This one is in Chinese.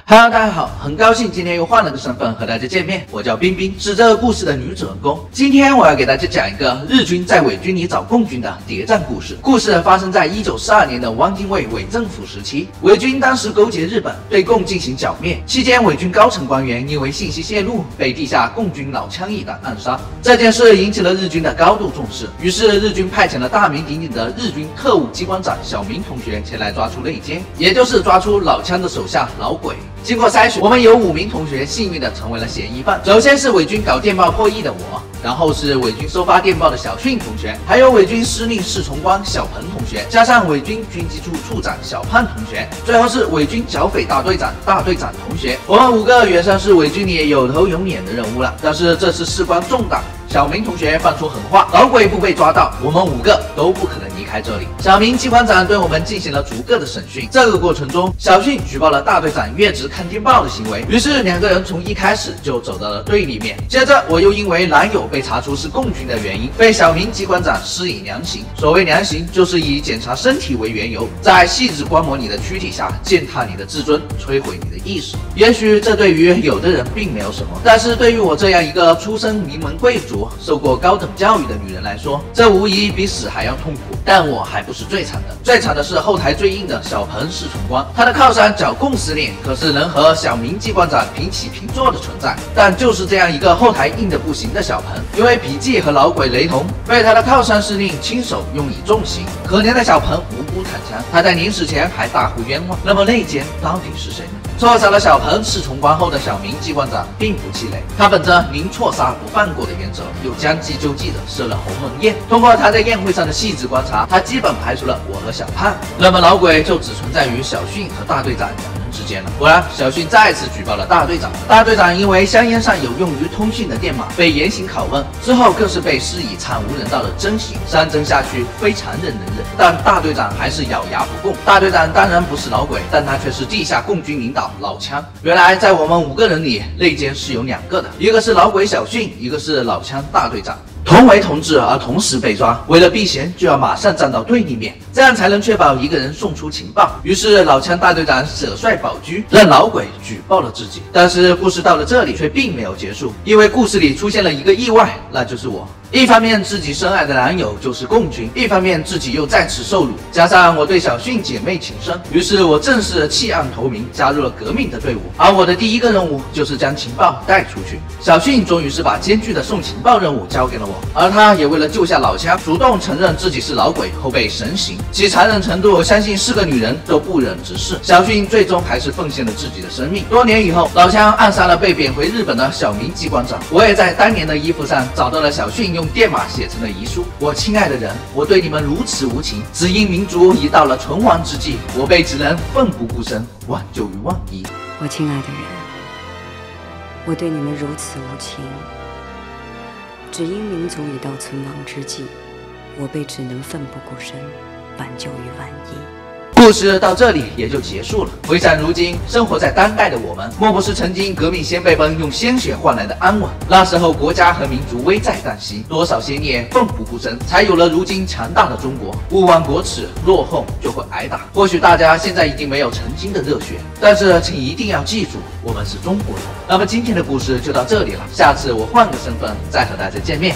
Hello， 大家好，很高兴今天又换了个身份和大家见面，我叫冰冰，是这个故事的女主人公。今天我要给大家讲一个日军在伪军里找共军的谍战故事。故事发生在1942年的汪精卫伪政府时期，伪军当时勾结日本，对共进行剿灭。期间，伪军高层官员因为信息泄露，被地下共军老枪一党暗杀。这件事引起了日军的高度重视，于是日军派遣了大名鼎鼎的日军特务机关长小明同学前来抓出内奸，也就是抓出老枪的手下老鬼。经过筛选，我们有5名同学幸运地成为了嫌疑犯。首先是伪军搞电报破译的我，然后是伪军收发电报的小迅同学，还有伪军司令侍从官小鹏同学，加上伪军军机处处长小胖同学，最后是伪军剿匪大队长同学。我们5个也算是伪军里有头有脸的人物了，但是这次事关重大。小明同学放出狠话，老鬼不被抓到，我们5个都不可能离开这里。小明机关长对我们进行了逐个的审讯，这个过程中，小迅举报了大队长越职看电报的行为，于是2个人从一开始就走到了对立面。接着我又因为男友被查出是共军的原因，被小明机关长施以量刑。所谓量刑，就是以检查身体为缘由，在细致观摩你的躯体下践踏你的自尊，摧毁你的意识。也许这对于有的人并没有什么，但是对于我这样一个出身名门贵族、受过高等教育的女人来说，这无疑比死还要痛苦。但我还不是最惨的，最惨的是后台最硬的小鹏侍从官，他的靠山剿共司令可是能和小明机关长平起平坐的存在。但就是这样一个后台硬的不行的小鹏，因为笔记和老鬼雷同，被他的靠山司令亲手用以重刑。可怜的小鹏无辜躺枪，他在临死前还大呼冤枉。那么内奸到底是谁呢？错杀了小鹏侍从官后的小明机关长并不气馁，他本着宁错杀不放过的原则，又将计就计的设了鸿门宴。通过他在宴会上的细致观察，他基本排除了我和小胖，那么老鬼就只存在于小迅和大队长2人之间了。果然，小迅再次举报了大队长。大队长因为香烟上有用于通讯的电码，被严刑拷问，之后更是被施以惨无人道的针刑，3针下去非常人能忍。但大队长还是咬牙不供。大队长当然不是老鬼，但他却是地下共军领导老枪。原来在我们5个人里，内奸是有2个的，一个是老鬼小迅，一个是老枪大队长。同为同志而同时被抓，为了避嫌，就要马上站到对立面，这样才能确保一个人送出情报。于是老枪大队长舍帅保车，让老鬼举报了自己。但是故事到了这里却并没有结束，因为故事里出现了一个意外，那就是我。一方面自己深爱的男友就是共军，一方面自己又在此受辱，加上我对小迅姐妹情深，于是我正式弃暗投明，加入了革命的队伍。而我的第一个任务就是将情报带出去。小迅终于是把艰巨的送情报任务交给了我，而他也为了救下老枪，主动承认自己是老鬼后被神刑，其残忍程度，我相信是个女人都不忍直视。小迅最终还是奉献了自己的生命。多年以后，老枪暗杀了被贬回日本的小明机关长，我也在当年的衣服上找到了小迅用电码写成了遗书。我亲爱的人，我对你们如此无情，只因民族已到了存亡之际，我辈只能奋不顾身，挽救于万一。我亲爱的人，我对你们如此无情，只因民族已到存亡之际，我辈只能奋不顾身，挽救于万一。故事到这里也就结束了。回想如今生活在当代的我们，莫不是曾经革命先辈们用鲜血换来的安稳？那时候国家和民族危在旦夕，多少先烈奋不顾身，才有了如今强大的中国。勿忘国耻，落后就会挨打。或许大家现在已经没有曾经的热血，但是请一定要记住，我们是中国人。那么今天的故事就到这里了，下次我换个身份再和大家见面。